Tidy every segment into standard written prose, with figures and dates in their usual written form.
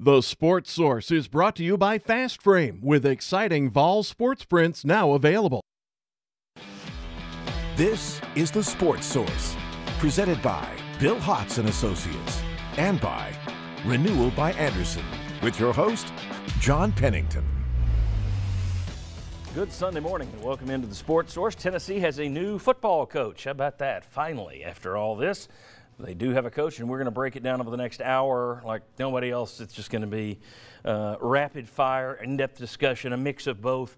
The Sports Source is brought to you by Fast Frame, with exciting Vol sports prints now available. This is The Sports Source, presented by Bill Hotz and Associates, and by Renewal by Andersen, with your host, John Pennington. Good Sunday morning and welcome into The Sports Source. Tennessee has a new football coach. How about that? Finally, after all this, they do have a coach, and we're going to break it down over the next hour like nobody else. It's just going to be rapid fire, in-depth discussion, a mix of both.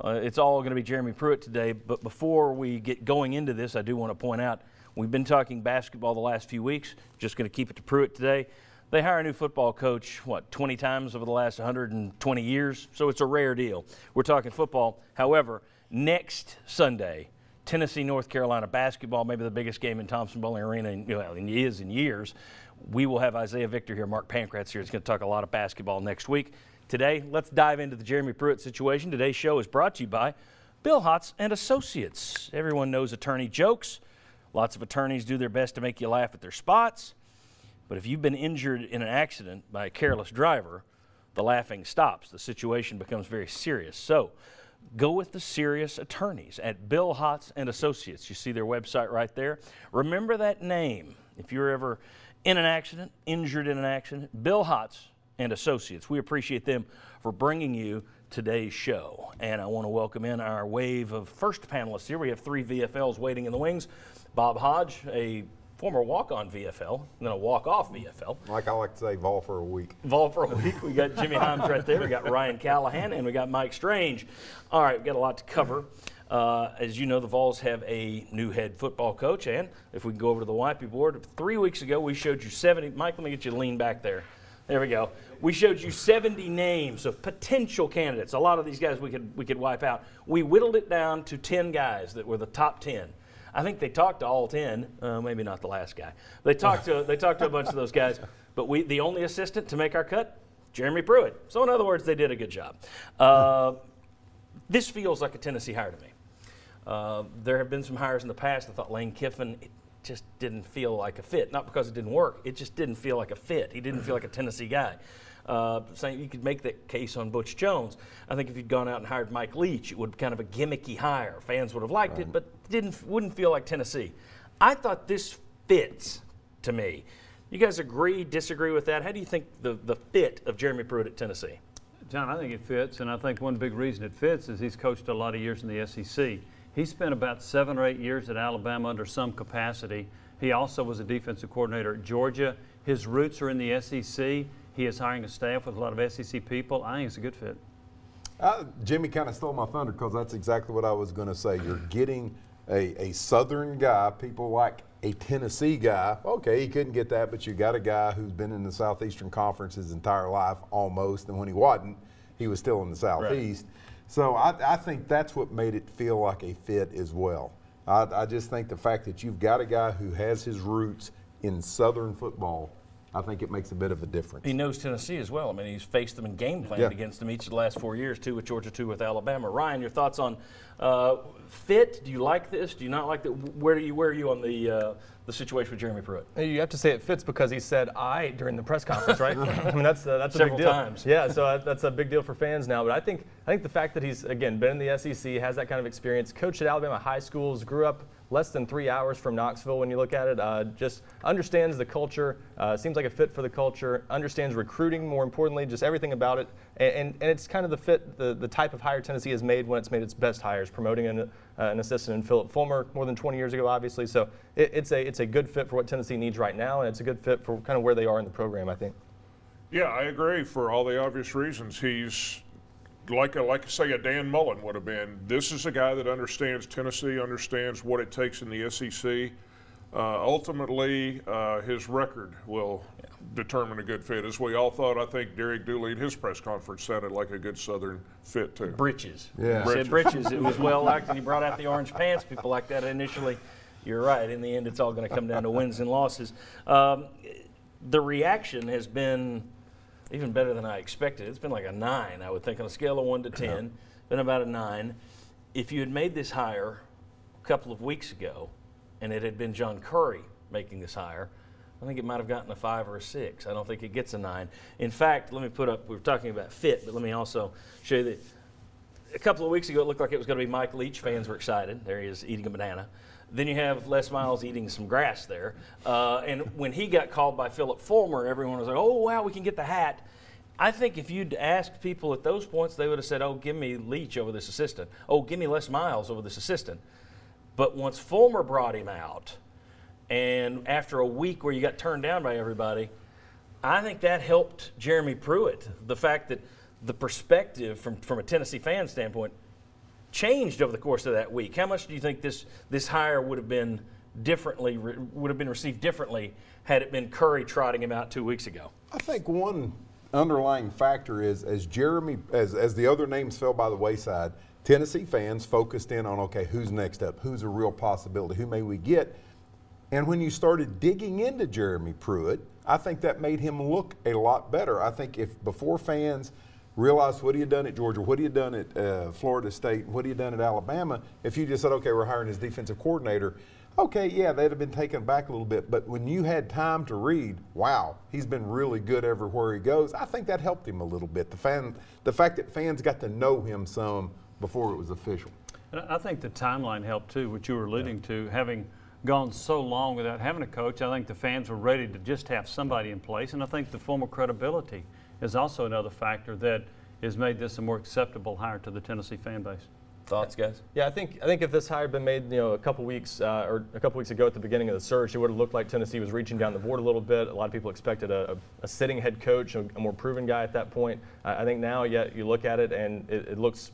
It's all going to be Jeremy Pruitt today. But before we get going into this, I do want to point out we've been talking basketball the last few weeks. Just going to keep it to Pruitt today. They hire a new football coach, 20 times over the last 120 years? So it's a rare deal. We're talking football. However, next Sunday, Tennessee, North Carolina basketball, maybe the biggest game in Thompson-Boling Arena in years. We will have Isaiah Victor here, Mark Pankratz here. He's going to talk a lot of basketball next week. Today, let's dive into the Jeremy Pruitt situation. Today's show is brought to you by Bill Hotz and Associates. Everyone knows attorney jokes. Lots of attorneys do their best to make you laugh at their spots. But if you've been injured in an accident by a careless driver, the laughing stops. The situation becomes very serious. So go with the serious attorneys at Bill Hotz and Associates. You see their website right there. Remember that name. If you're ever in an accident, injured in an accident, Bill Hotz and Associates. We appreciate them for bringing you today's show. And I want to welcome in our wave of first panelists here. We have three VFLs waiting in the wings. Bob Hodge, a former walk-on VFL, and then a walk-off VFL. Like I like to say, Vol for a week. Vol for a week. We got Jimmy Himes right there. We got Ryan Callahan, and we got Mike Strange. All right, we've got a lot to cover. As you know, the Vols have a new head football coach, and if we can go over to the Wipey board, 3 weeks ago we showed you 70. Mike, let me get you to lean back there. There we go. We showed you 70 names of potential candidates. A lot of these guys we could wipe out. We whittled it down to 10 guys that were the top 10. I think they talked to all 10, maybe not the last guy. They talked to a bunch of those guys, but the only assistant to make our cut, Jeremy Pruitt. So in other words, they did a good job. This feels like a Tennessee hire to me. There have been some hires in the past. I thought Lane Kiffin, it just didn't feel like a fit. Not because it didn't work, it just didn't feel like a fit. He didn't feel like a Tennessee guy. Saying you could make that case on Butch Jones. I think if you'd gone out and hired Mike Leach, it would be kind of a gimmicky hire. Fans would have liked it, but wouldn't feel like Tennessee. I thought this fits to me. You guys agree, disagree with that? How do you think the fit of Jeremy Pruitt at Tennessee? John, I think it fits, and I think one big reason it fits is he's coached a lot of years in the SEC. He spent about 7 or 8 years at Alabama under some capacity. He also was a defensive coordinator at Georgia. His roots are in the SEC. He is hiring a staff with a lot of SEC people. I think it's a good fit. Jimmy kind of stole my thunder because that's exactly what I was going to say. You're getting a Southern guy. People like a Tennessee guy. Okay, he couldn't get that, but you got a guy who's been in the Southeastern Conference his entire life almost, and when he wasn't, he was still in the Southeast. Right. So I think that's what made it feel like a fit as well. I just think the fact that you've got a guy who has his roots in Southern football, I think it makes a bit of a difference. He knows Tennessee as well. I mean, he's faced them and game planned against them each of the last 4 years, 2 with Georgia, 2 with Alabama. Ryan, your thoughts on fit? Do you like this? Do you not like that? Where are you on the situation with Jeremy Pruitt? You have to say it fits because he said "I" during the press conference, right? I mean, that's a several big deal. times. Yeah, so that's a big deal for fans now. But I think the fact that he's again been in the SEC, has that kind of experience, coached at Alabama high schools, grew up less than 3 hours from Knoxville when you look at it, just understands the culture, seems like a fit for the culture, understands recruiting, more importantly, just everything about it. And it's kind of the fit, the type of hire Tennessee has made when it's made its best hires, promoting an assistant in Philip Fulmer more than 20 years ago, obviously. So it's a good fit for what Tennessee needs right now, and it's a good fit for kind of where they are in the program, I think. Yeah, I agree for all the obvious reasons. He's like say a Dan Mullen would have been. This is a guy that understands Tennessee, understands what it takes in the SEC. Ultimately, his record will determine a good fit. As we all thought, I think Derek Dooley at his press conference sounded like a good Southern fit too. Britches. Yeah. He said britches. It was well liked, and he brought out the orange pants. People like that initially. You're right. In the end, it's all going to come down to wins and losses. The reaction has been even better than I expected. It's been like a 9, I would think, on a scale of 1 to 10. Been about a 9. If you had made this hire a couple of weeks ago, and it had been John Curry making this hire, I think it might have gotten a 5 or a 6. I don't think it gets a 9. In fact, let me put up, we were talking about fit, but let me also show you that a couple of weeks ago it looked like it was going to be Mike Leach. Fans were excited. There he is eating a banana. Then you have Les Miles eating some grass there. And when he got called by Philip Fulmer, everyone was like, oh, wow, we can get the hat. I think if you'd asked people at those points, they would have said, oh, give me Leach over this assistant. Oh, give me Les Miles over this assistant. But once Fulmer brought him out, and after a week where you got turned down by everybody, I think that helped Jeremy Pruitt. The fact that the perspective from a Tennessee fan standpoint changed over the course of that week. How much do you think this hire would have been received differently had it been Curry trotting him out 2 weeks ago? I think one underlying factor is as the other names fell by the wayside, Tennessee fans focused in on, okay, who's next up? Who's a real possibility? Who may we get? And when you started digging into Jeremy Pruitt, I think that made him look a lot better. I think if before fans realized what he had done at Georgia, what he had done at Florida State, what he had done at Alabama, if you just said, okay, we're hiring his defensive coordinator, okay, yeah, they'd have been taken back a little bit. But when you had time to read, wow, he's been really good everywhere he goes, I think that helped him a little bit. The fact that fans got to know him some before it was official. And I think the timeline helped too, what you were alluding to, having gone so long without having a coach. I think the fans were ready to just have somebody in place, and I think the former credibility is also another factor that has made this a more acceptable hire to the Tennessee fan base. Thoughts, guys? Yeah, I think if this hire had been made, a couple weeks ago at the beginning of the search, it would have looked like Tennessee was reaching down the board a little bit. A lot of people expected a sitting head coach, a more proven guy at that point. I think now, you look at it and it looks.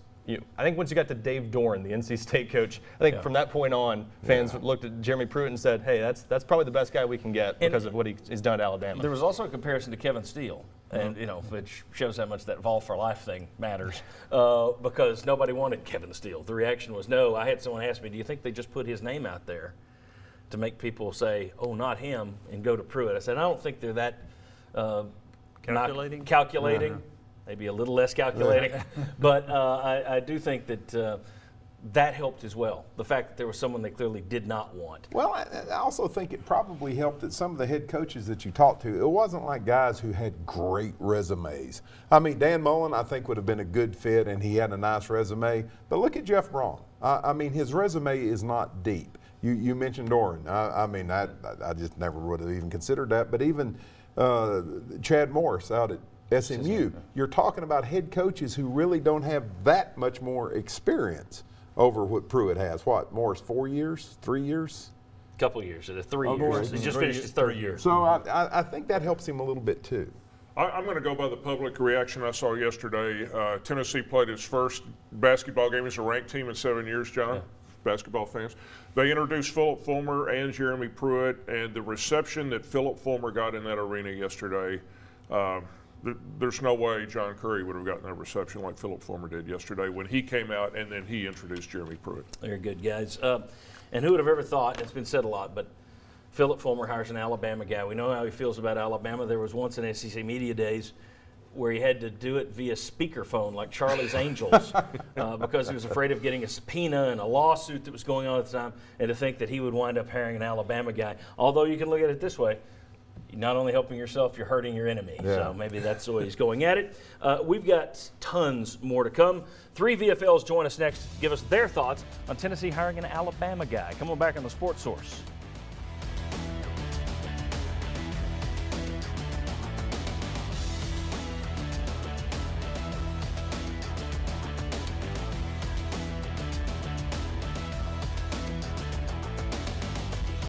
I think once you got to Dave Doran, the NC State coach, I think from that point on, fans looked at Jeremy Pruitt and said, hey, that's probably the best guy we can get because of what he's done at Alabama. There was also a comparison to Kevin Steele, and which shows how much that Vol for Life thing matters, because nobody wanted Kevin Steele. The reaction was no. I had someone ask me, do you think they just put his name out there to make people say, oh, not him, and go to Pruitt? I said, I don't think they're that calculating. Maybe a little less calculating, but I do think that that helped as well. The fact that there was someone they clearly did not want. Well, I also think it probably helped that some of the head coaches that you talked to, it wasn't like guys who had great resumes. I mean, Dan Mullen, I think, would have been a good fit, and he had a nice resume. But look at Jeff Braun. I mean, his resume is not deep. You mentioned Doran. I just never would have even considered that. But even Chad Morris out at SMU, you're talking about head coaches who really don't have that much more experience over what Pruitt has. What, Morris, 4 years, 3 years? A couple of years, 3 years. He just finished his third year. So I think that helps him a little bit too. I'm going to go by the public reaction I saw yesterday. Tennessee played its first basketball game as a ranked team in 7 years, John. Yeah. Basketball fans. They introduced Philip Fulmer and Jeremy Pruitt, and the reception that Philip Fulmer got in that arena yesterday, there's no way John Curry would have gotten that reception like Philip Fulmer did yesterday when he came out and then he introduced Jeremy Pruitt. Very good, guys. And who would have ever thought, it's been said a lot, but Philip Fulmer hires an Alabama guy. We know how he feels about Alabama. There was once in SEC Media Days where he had to do it via speakerphone like Charlie's Angels because he was afraid of getting a subpoena and a lawsuit that was going on at the time, and to think that he would wind up hiring an Alabama guy. Although you can look at it this way, you're not only helping yourself, you're hurting your enemy. Yeah. So maybe that's the way he's going at it. We've got tons more to come. 3 VFLs join us next, give us their thoughts on Tennessee hiring an Alabama guy. Come on back on the Sports Source.